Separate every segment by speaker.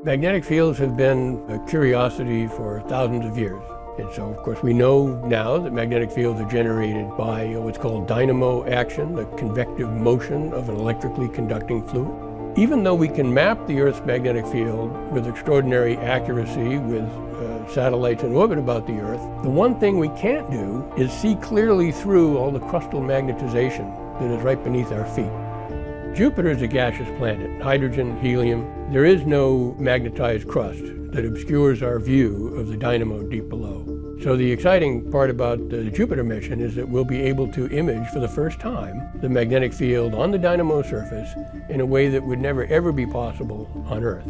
Speaker 1: Magnetic fields have been a curiosity for thousands of years. And so, of course, we know now that magnetic fields are generated by what's called dynamo action, the convective motion of an electrically conducting fluid. Even though we can map the Earth's magnetic field with extraordinary accuracy with satellites in orbit about the Earth, the one thing we can't do is see clearly through all the crustal magnetization that is right beneath our feet. Jupiter is a gaseous planet, hydrogen, helium. There is no magnetized crust that obscures our view of the dynamo deep below. So the exciting part about the Jupiter mission is that we'll be able to image for the first time the magnetic field on the dynamo surface in a way that would never ever be possible on Earth.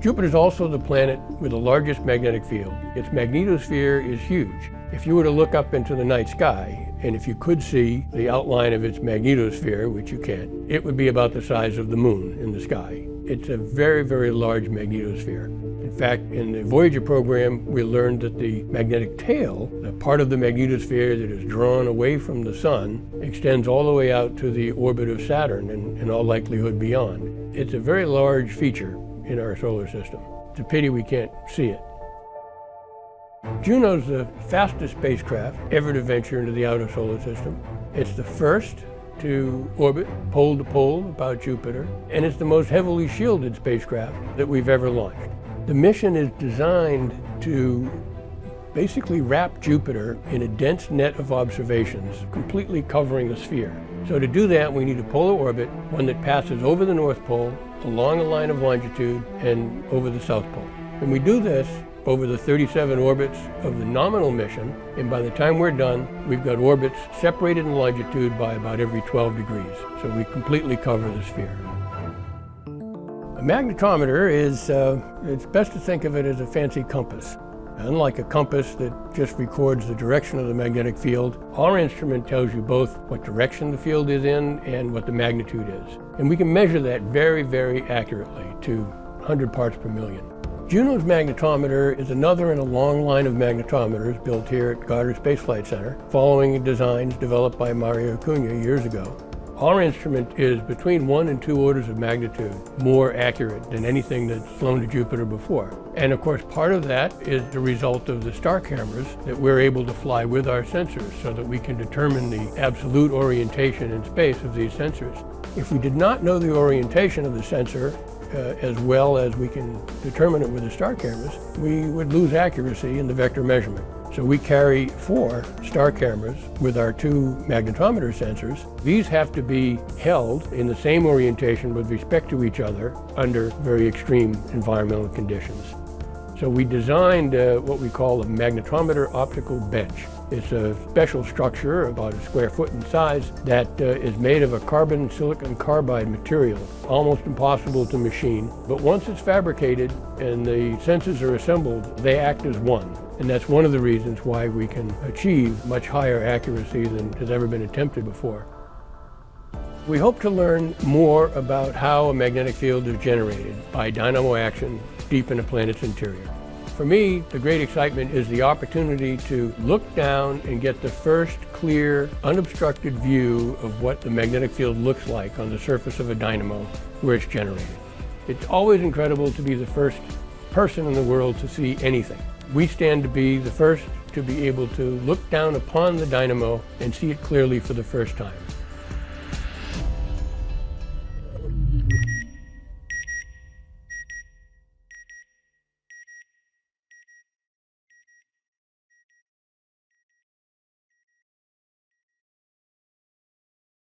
Speaker 1: Jupiter is also the planet with the largest magnetic field. Its magnetosphere is huge. If you were to look up into the night sky, and if you could see the outline of its magnetosphere, which you can't, it would be about the size of the moon in the sky. It's a very, very large magnetosphere. In fact, in the Voyager program, we learned that the magnetic tail, the part of the magnetosphere that is drawn away from the sun, extends all the way out to the orbit of Saturn and in all likelihood beyond. It's a very large feature in our solar system. It's a pity we can't see it. Juno is the fastest spacecraft ever to venture into the outer solar system. It's the first to orbit pole to pole about Jupiter, and it's the most heavily shielded spacecraft that we've ever launched. The mission is designed to basically wrap Jupiter in a dense net of observations, completely covering the sphere. So to do that, we need a polar orbit, one that passes over the North Pole, along a line of longitude, and over the South Pole. And we do this over the 37 orbits of the nominal mission, and by the time we're done, we've got orbits separated in longitude by about every 12 degrees. So we completely cover the sphere. A magnetometer is, it's best to think of it as a fancy compass. Unlike a compass that just records the direction of the magnetic field, our instrument tells you both what direction the field is in and what the magnitude is. And we can measure that very, very accurately to 100 parts per million. Juno's magnetometer is another in a long line of magnetometers built here at Goddard Space Flight Center, following designs developed by Mario Cunha years ago. Our instrument is between 1 and 2 orders of magnitude more accurate than anything that's flown to Jupiter before. And of course, part of that is the result of the star cameras that we're able to fly with our sensors so that we can determine the absolute orientation in space of these sensors. If we did not know the orientation of the sensor as well as we can determine it with the star cameras, we would lose accuracy in the vector measurement. So we carry 4 star cameras with our 2 magnetometer sensors. These have to be held in the same orientation with respect to each other under very extreme environmental conditions. So we designed what we call a magnetometer optical bench. It's a special structure, about a square foot in size, that is made of a carbon silicon carbide material, almost impossible to machine. But once it's fabricated and the sensors are assembled, they act as one. And that's one of the reasons why we can achieve much higher accuracy than has ever been attempted before. We hope to learn more about how a magnetic field is generated by dynamo action deep in a planet's interior. For me, the great excitement is the opportunity to look down and get the first clear, unobstructed view of what the magnetic field looks like on the surface of a dynamo where it's generated. It's always incredible to be the first person in the world to see anything. We stand to be the first to be able to look down upon the dynamo and see it clearly for the first time.